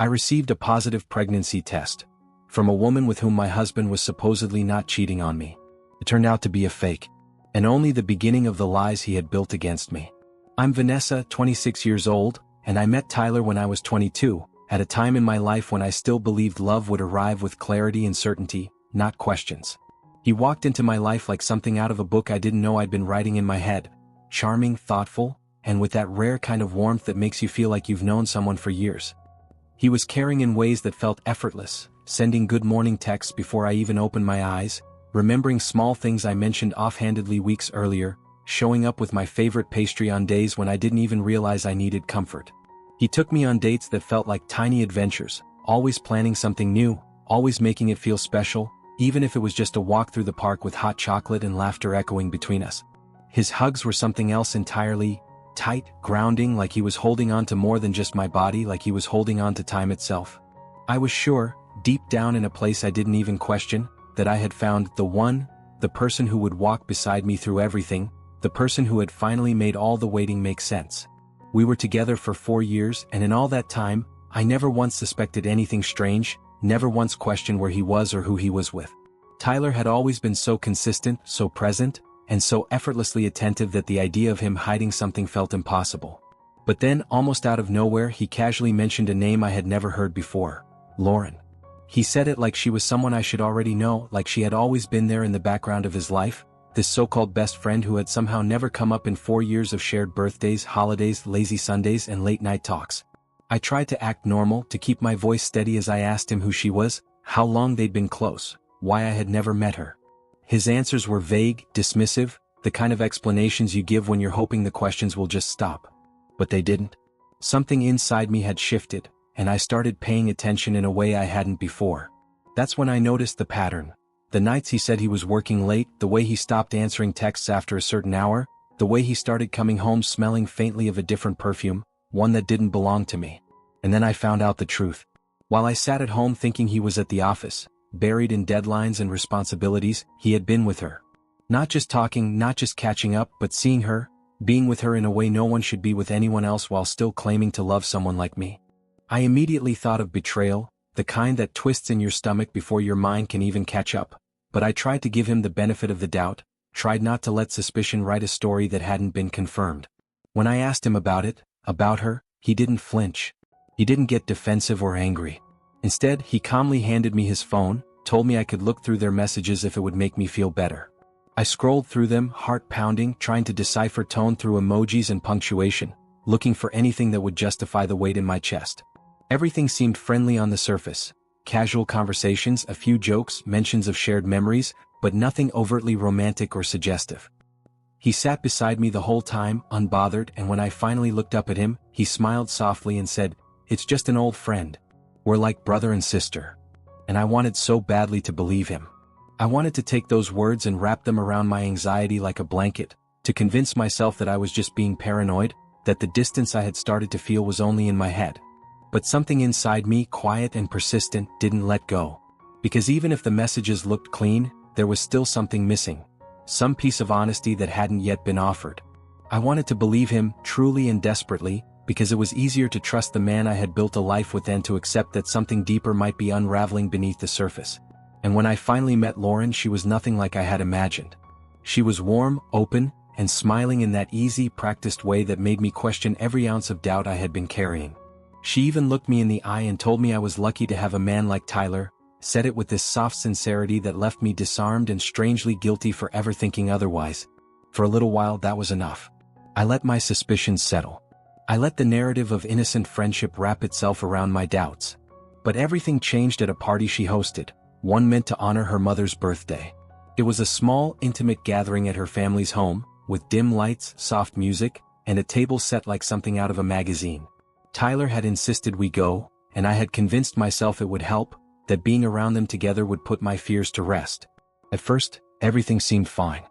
I received a positive pregnancy test from a woman with whom my husband was supposedly not cheating on me. It turned out to be a fake, and only the beginning of the lies he had built against me. I'm Vanessa, 26 years old, and I met Tyler when I was 22, at a time in my life when I still believed love would arrive with clarity and certainty, not questions. He walked into my life like something out of a book I didn't know I'd been writing in my head. Charming, thoughtful, and with that rare kind of warmth that makes you feel like you've known someone for years. He was caring in ways that felt effortless, sending good morning texts before I even opened my eyes, remembering small things I mentioned offhandedly weeks earlier, showing up with my favorite pastry on days when I didn't even realize I needed comfort. He took me on dates that felt like tiny adventures, always planning something new, always making it feel special, even if it was just a walk through the park with hot chocolate and laughter echoing between us. His hugs were something else entirely, tight, grounding, like he was holding on to more than just my body, like he was holding on to time itself. I was sure, deep down in a place I didn't even question, that I had found the one, the person who would walk beside me through everything, the person who had finally made all the waiting make sense. We were together for 4 years, and in all that time, I never once suspected anything strange, never once questioned where he was or who he was with. Tyler had always been so consistent, so present, and so effortlessly attentive that the idea of him hiding something felt impossible. But then, almost out of nowhere, he casually mentioned a name I had never heard before: Lauren. He said it like she was someone I should already know, like she had always been there in the background of his life, this so-called best friend who had somehow never come up in 4 years of shared birthdays, holidays, lazy Sundays, and late-night talks. I tried to act normal, to keep my voice steady as I asked him who she was, how long they'd been close, why I had never met her. His answers were vague, dismissive, the kind of explanations you give when you're hoping the questions will just stop. But they didn't. Something inside me had shifted, and I started paying attention in a way I hadn't before. That's when I noticed the pattern. The nights he said he was working late, the way he stopped answering texts after a certain hour, the way he started coming home smelling faintly of a different perfume, one that didn't belong to me. And then I found out the truth. While I sat at home thinking he was at the office, buried in deadlines and responsibilities, he had been with her. Not just talking, not just catching up, but seeing her, being with her in a way no one should be with anyone else while still claiming to love someone like me. I immediately thought of betrayal, the kind that twists in your stomach before your mind can even catch up. But I tried to give him the benefit of the doubt, tried not to let suspicion write a story that hadn't been confirmed. When I asked him about it, about her, he didn't flinch. He didn't get defensive or angry. Instead, he calmly handed me his phone, told me I could look through their messages if it would make me feel better. I scrolled through them, heart pounding, trying to decipher tone through emojis and punctuation, looking for anything that would justify the weight in my chest. Everything seemed friendly on the surface. Casual conversations, a few jokes, mentions of shared memories, but nothing overtly romantic or suggestive. He sat beside me the whole time, unbothered, and when I finally looked up at him, he smiled softly and said, "It's just an old friend. We're like brother and sister." And I wanted so badly to believe him. I wanted to take those words and wrap them around my anxiety like a blanket, to convince myself that I was just being paranoid, that the distance I had started to feel was only in my head. But something inside me, quiet and persistent, didn't let go. Because even if the messages looked clean, there was still something missing. Some piece of honesty that hadn't yet been offered. I wanted to believe him, truly and desperately, because it was easier to trust the man I had built a life with than to accept that something deeper might be unraveling beneath the surface. And when I finally met Lauren, she was nothing like I had imagined. She was warm, open, and smiling in that easy, practiced way that made me question every ounce of doubt I had been carrying. She even looked me in the eye and told me I was lucky to have a man like Tyler, said it with this soft sincerity that left me disarmed and strangely guilty for ever thinking otherwise. For a little while that was enough. I let my suspicions settle. I let the narrative of innocent friendship wrap itself around my doubts. But everything changed at a party she hosted, one meant to honor her mother's birthday. It was a small, intimate gathering at her family's home, with dim lights, soft music, and a table set like something out of a magazine. Tyler had insisted we go, and I had convinced myself it would help, that being around them together would put my fears to rest. At first, everything seemed fine.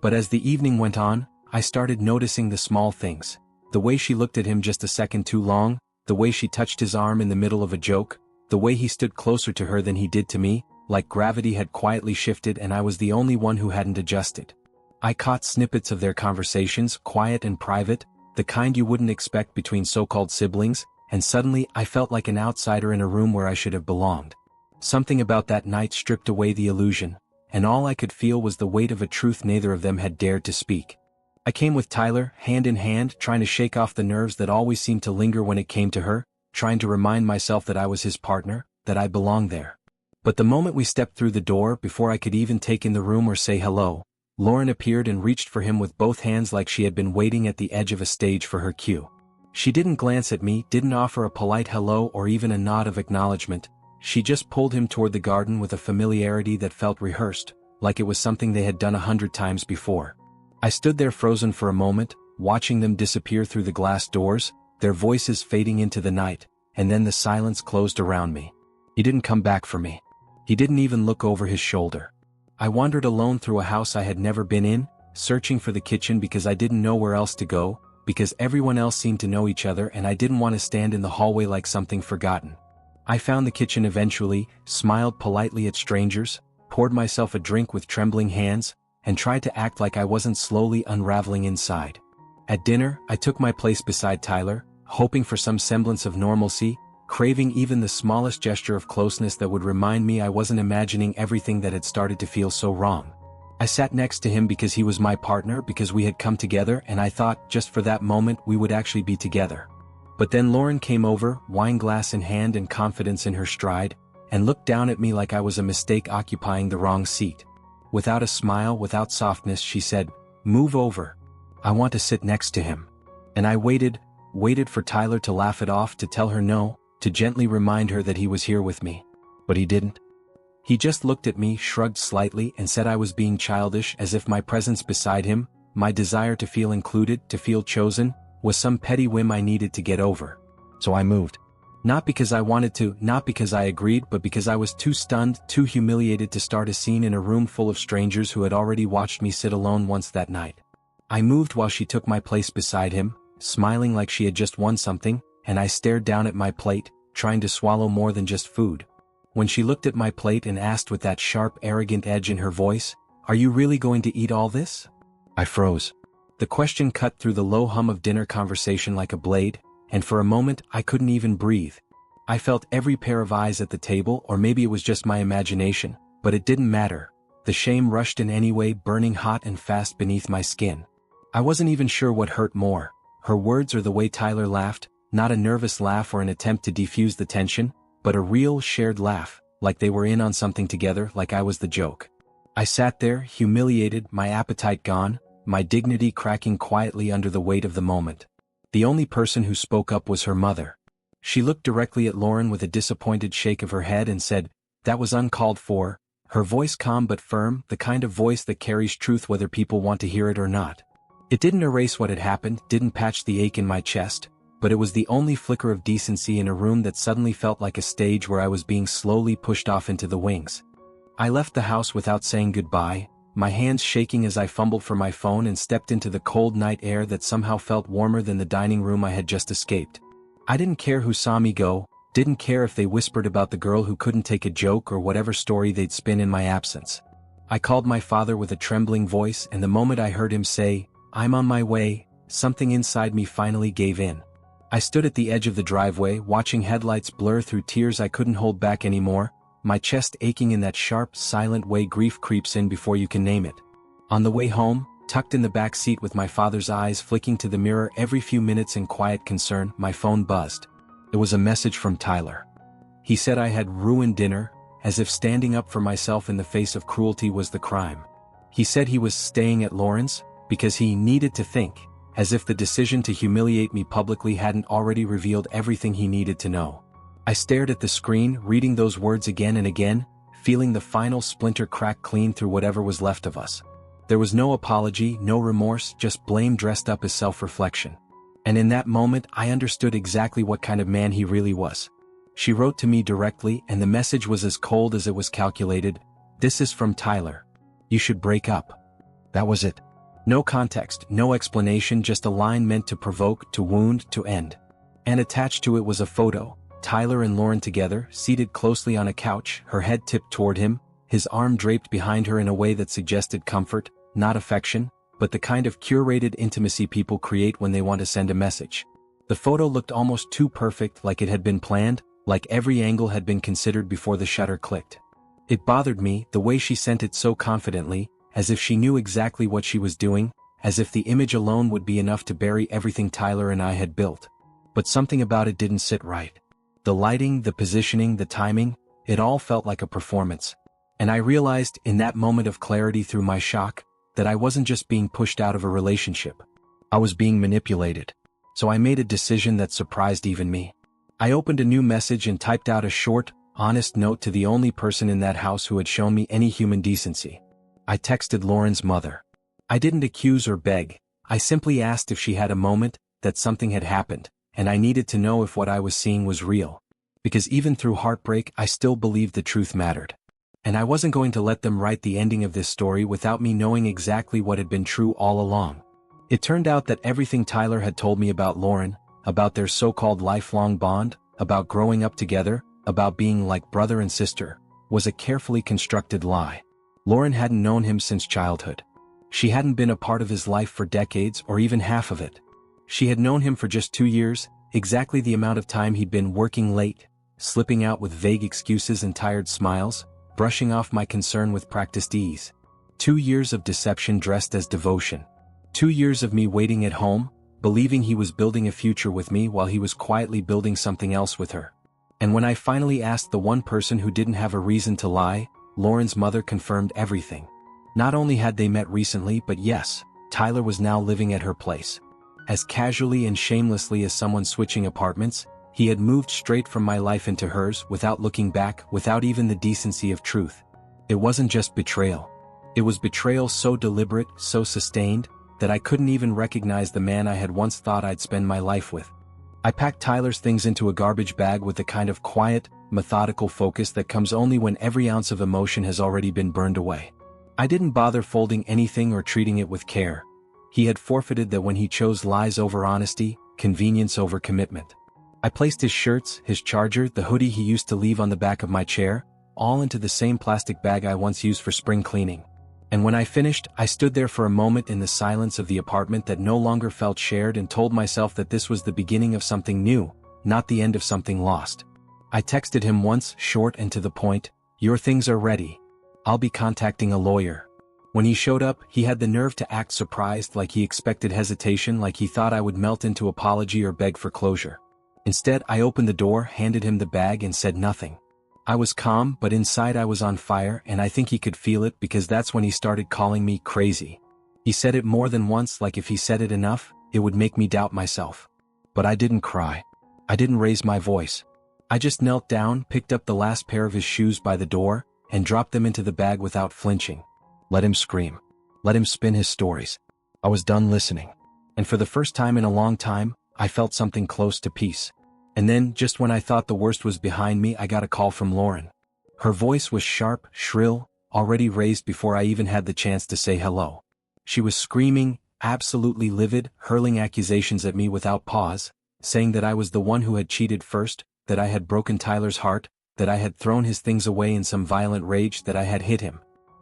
But as the evening went on, I started noticing the small things. The way she looked at him just a second too long, the way she touched his arm in the middle of a joke, the way he stood closer to her than he did to me, like gravity had quietly shifted and I was the only one who hadn't adjusted. I caught snippets of their conversations, quiet and private, the kind you wouldn't expect between so-called siblings, and suddenly I felt like an outsider in a room where I should have belonged. Something about that night stripped away the illusion, and all I could feel was the weight of a truth neither of them had dared to speak. I came with Tyler, hand in hand, trying to shake off the nerves that always seemed to linger when it came to her, trying to remind myself that I was his partner, that I belonged there. But the moment we stepped through the door, before I could even take in the room or say hello, Lauren appeared and reached for him with both hands like she had been waiting at the edge of a stage for her cue. She didn't glance at me, didn't offer a polite hello or even a nod of acknowledgement. She just pulled him toward the garden with a familiarity that felt rehearsed, like it was something they had done 100 times before. I stood there frozen for a moment, watching them disappear through the glass doors, their voices fading into the night, and then the silence closed around me. He didn't come back for me. He didn't even look over his shoulder. I wandered alone through a house I had never been in, searching for the kitchen because I didn't know where else to go, because everyone else seemed to know each other and I didn't want to stand in the hallway like something forgotten. I found the kitchen eventually, smiled politely at strangers, poured myself a drink with trembling hands, and tried to act like I wasn't slowly unraveling inside. At dinner, I took my place beside Tyler, hoping for some semblance of normalcy, craving even the smallest gesture of closeness that would remind me I wasn't imagining everything that had started to feel so wrong. I sat next to him because he was my partner, because we had come together, and I thought, just for that moment, we would actually be together. But then Lauren came over, wine glass in hand and confidence in her stride, and looked down at me like I was a mistake occupying the wrong seat. Without a smile, without softness, she said, "Move over. I want to sit next to him." And I waited for Tyler to laugh it off, to tell her no, to gently remind her that he was here with me. But he didn't. He just looked at me, shrugged slightly, and said I was being childish, as if my presence beside him, my desire to feel included, to feel chosen, was some petty whim I needed to get over. So I moved. Not because I wanted to, not because I agreed, but because I was too stunned, too humiliated to start a scene in a room full of strangers who had already watched me sit alone once that night. I moved while she took my place beside him, smiling like she had just won something, and I stared down at my plate, trying to swallow more than just food. When she looked at my plate and asked with that sharp, arrogant edge in her voice, "Are you really going to eat all this?" I froze. The question cut through the low hum of dinner conversation like a blade, and for a moment I couldn't even breathe. I felt every pair of eyes at the table, or maybe it was just my imagination, but it didn't matter. The shame rushed in anyway, burning hot and fast beneath my skin. I wasn't even sure what hurt more, her words or the way Tyler laughed, not a nervous laugh or an attempt to defuse the tension, but a real, shared laugh, like they were in on something together, like I was the joke. I sat there, humiliated, my appetite gone, my dignity cracking quietly under the weight of the moment. The only person who spoke up was her mother. She looked directly at Lauren with a disappointed shake of her head and said, "That was uncalled for," her voice calm but firm, the kind of voice that carries truth whether people want to hear it or not. It didn't erase what had happened, didn't patch the ache in my chest, but it was the only flicker of decency in a room that suddenly felt like a stage where I was being slowly pushed off into the wings. I left the house without saying goodbye, my hands shaking as I fumbled for my phone and stepped into the cold night air that somehow felt warmer than the dining room I had just escaped. I didn't care who saw me go, didn't care if they whispered about the girl who couldn't take a joke or whatever story they'd spin in my absence. I called my father with a trembling voice, and the moment I heard him say, "I'm on my way," something inside me finally gave in. I stood at the edge of the driveway, watching headlights blur through tears I couldn't hold back anymore, my chest aching in that sharp, silent way grief creeps in before you can name it. On the way home, tucked in the back seat with my father's eyes flicking to the mirror every few minutes in quiet concern, my phone buzzed. It was a message from Tyler. He said I had ruined dinner, as if standing up for myself in the face of cruelty was the crime. He said he was staying at Lauren's, because he needed to think, as if the decision to humiliate me publicly hadn't already revealed everything he needed to know. I stared at the screen, reading those words again and again, feeling the final splinter crack clean through whatever was left of us. There was no apology, no remorse, just blame dressed up as self-reflection. And in that moment I understood exactly what kind of man he really was. She wrote to me directly, and the message was as cold as it was calculated. "This is from Tyler. You should break up." That was it. No context, no explanation, just a line meant to provoke, to wound, to end. And attached to it was a photo, Tyler and Lauren together, seated closely on a couch, her head tipped toward him, his arm draped behind her in a way that suggested comfort, not affection, but the kind of curated intimacy people create when they want to send a message. The photo looked almost too perfect, like it had been planned, like every angle had been considered before the shutter clicked. It bothered me, the way she sent it so confidently, as if she knew exactly what she was doing, as if the image alone would be enough to bury everything Tyler and I had built. But something about it didn't sit right. The lighting, the positioning, the timing, it all felt like a performance. And I realized, in that moment of clarity through my shock, that I wasn't just being pushed out of a relationship. I was being manipulated. So I made a decision that surprised even me. I opened a new message and typed out a short, honest note to the only person in that house who had shown me any human decency. I texted Lauren's mother. I didn't accuse or beg, I simply asked if she had a moment, that something had happened, and I needed to know if what I was seeing was real. Because even through heartbreak, I still believed the truth mattered. And I wasn't going to let them write the ending of this story without me knowing exactly what had been true all along. It turned out that everything Tyler had told me about Lauren, about their so-called lifelong bond, about growing up together, about being like brother and sister, was a carefully constructed lie. Lauren hadn't known him since childhood. She hadn't been a part of his life for decades or even half of it. She had known him for just 2 years, exactly the amount of time he'd been working late, slipping out with vague excuses and tired smiles, brushing off my concern with practiced ease. 2 years of deception dressed as devotion. 2 years of me waiting at home, believing he was building a future with me while he was quietly building something else with her. And when I finally asked the one person who didn't have a reason to lie, Lauren's mother confirmed everything. Not only had they met recently, but yes, Tyler was now living at her place. As casually and shamelessly as someone switching apartments, he had moved straight from my life into hers without looking back, without even the decency of truth. It wasn't just betrayal. It was betrayal so deliberate, so sustained, that I couldn't even recognize the man I had once thought I'd spend my life with. I packed Tyler's things into a garbage bag with the kind of quiet, methodical focus that comes only when every ounce of emotion has already been burned away. I didn't bother folding anything or treating it with care. He had forfeited that when he chose lies over honesty, convenience over commitment. I placed his shirts, his charger, the hoodie he used to leave on the back of my chair, all into the same plastic bag I once used for spring cleaning. And when I finished, I stood there for a moment in the silence of the apartment that no longer felt shared and told myself that this was the beginning of something new, not the end of something lost. I texted him once, short and to the point, "Your things are ready. I'll be contacting a lawyer." When he showed up, he had the nerve to act surprised, like he expected hesitation, like he thought I would melt into apology or beg for closure. Instead, I opened the door, handed him the bag and said nothing. I was calm, but inside I was on fire, and I think he could feel it because that's when he started calling me crazy. He said it more than once, like if he said it enough, it would make me doubt myself. But I didn't cry. I didn't raise my voice. I just knelt down, picked up the last pair of his shoes by the door, and dropped them into the bag without flinching. Let him scream. Let him spin his stories. I was done listening. And for the first time in a long time, I felt something close to peace. And then, just when I thought the worst was behind me, I got a call from Lauren. Her voice was sharp, shrill, already raised before I even had the chance to say hello. She was screaming, absolutely livid, hurling accusations at me without pause, saying that I was the one who had cheated first, that I had broken Tyler's heart, that I had thrown his things away in some violent rage, that I had hit him.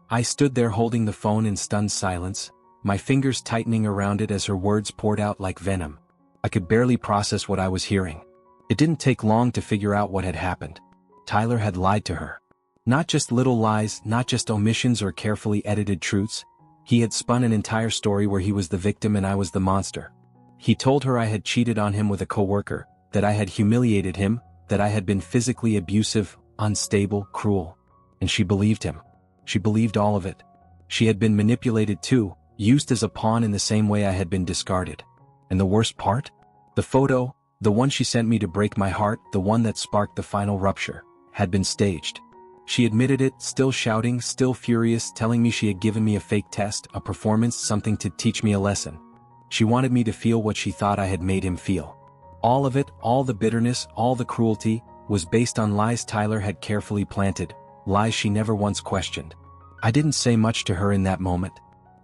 I stood there holding the phone in stunned silence, my fingers tightening around it as her words poured out like venom. I could barely process what I was hearing. It didn't take long to figure out what had happened. Tyler had lied to her. Not just little lies, not just omissions or carefully edited truths. He had spun an entire story where he was the victim and I was the monster. He told her I had cheated on him with a coworker, that I had humiliated him, that I had been physically abusive, unstable, cruel. And she believed him. She believed all of it. She had been manipulated too, used as a pawn in the same way I had been discarded. And the worst part? The photo, the one she sent me to break my heart, the one that sparked the final rupture, had been staged. She admitted it, still shouting, still furious, telling me she had given me a fake test, a performance, something to teach me a lesson. She wanted me to feel what she thought I had made him feel. All of it, all the bitterness, all the cruelty, was based on lies Tyler had carefully planted, lies she never once questioned. I didn't say much to her in that moment.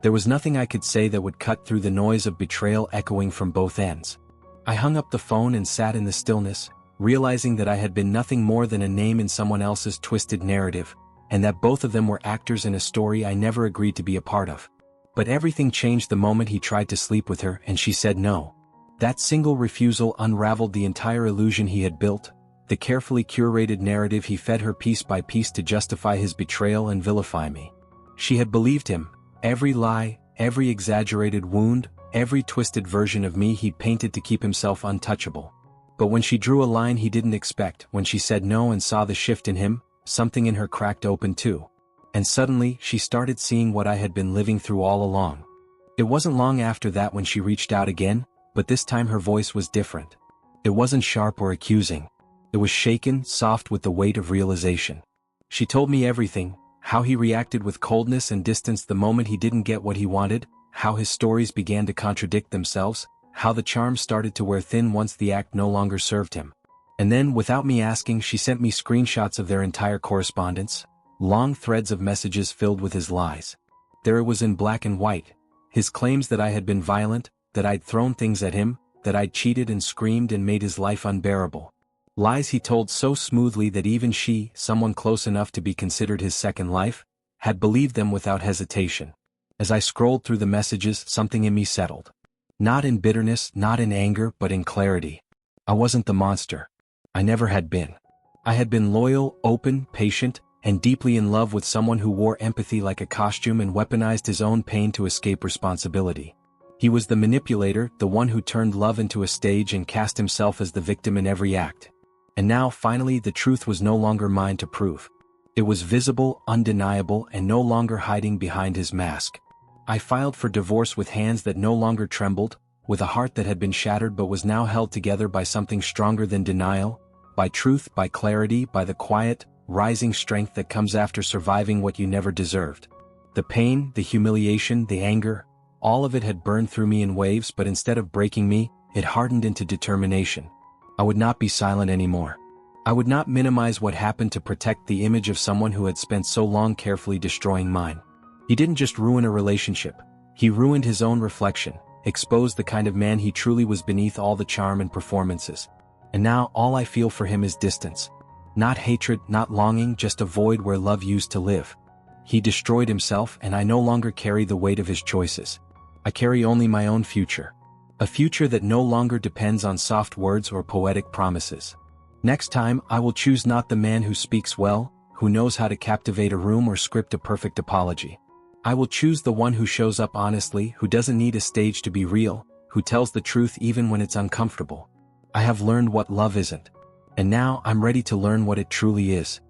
There was nothing I could say that would cut through the noise of betrayal echoing from both ends. I hung up the phone and sat in the stillness, realizing that I had been nothing more than a name in someone else's twisted narrative, and that both of them were actors in a story I never agreed to be a part of. But everything changed the moment he tried to sleep with her and she said no. That single refusal unraveled the entire illusion he had built, the carefully curated narrative he fed her piece by piece to justify his betrayal and vilify me. She had believed him, every lie, every exaggerated wound, every twisted version of me he painted to keep himself untouchable. But when she drew a line he didn't expect, when she said no and saw the shift in him, something in her cracked open too. And suddenly, she started seeing what I had been living through all along. It wasn't long after that when she reached out again, but this time her voice was different. It wasn't sharp or accusing. It was shaken, soft with the weight of realization. She told me everything, how he reacted with coldness and distance the moment he didn't get what he wanted, how his stories began to contradict themselves, how the charm started to wear thin once the act no longer served him. And then, without me asking, she sent me screenshots of their entire correspondence, long threads of messages filled with his lies. There it was in black and white, his claims that I had been violent, that I'd thrown things at him, that I'd cheated and screamed and made his life unbearable. Lies he told so smoothly that even she, someone close enough to be considered his second life, had believed them without hesitation. As I scrolled through the messages, something in me settled. Not in bitterness, not in anger, but in clarity. I wasn't the monster. I never had been. I had been loyal, open, patient, and deeply in love with someone who wore empathy like a costume and weaponized his own pain to escape responsibility. He was the manipulator, the one who turned love into a stage and cast himself as the victim in every act. And now, finally, the truth was no longer mine to prove. It was visible, undeniable, and no longer hiding behind his mask. I filed for divorce with hands that no longer trembled, with a heart that had been shattered but was now held together by something stronger than denial, by truth, by clarity, by the quiet, rising strength that comes after surviving what you never deserved. The pain, the humiliation, the anger, all of it had burned through me in waves, but instead of breaking me, it hardened into determination. I would not be silent anymore. I would not minimize what happened to protect the image of someone who had spent so long carefully destroying mine. He didn't just ruin a relationship. He ruined his own reflection, exposed the kind of man he truly was beneath all the charm and performances. And now all I feel for him is distance. Not hatred, not longing, just a void where love used to live. He destroyed himself, and I no longer carry the weight of his choices. I carry only my own future. A future that no longer depends on soft words or poetic promises. Next time, I will choose not the man who speaks well, who knows how to captivate a room or script a perfect apology. I will choose the one who shows up honestly, who doesn't need a stage to be real, who tells the truth even when it's uncomfortable. I have learned what love isn't. And now I'm ready to learn what it truly is.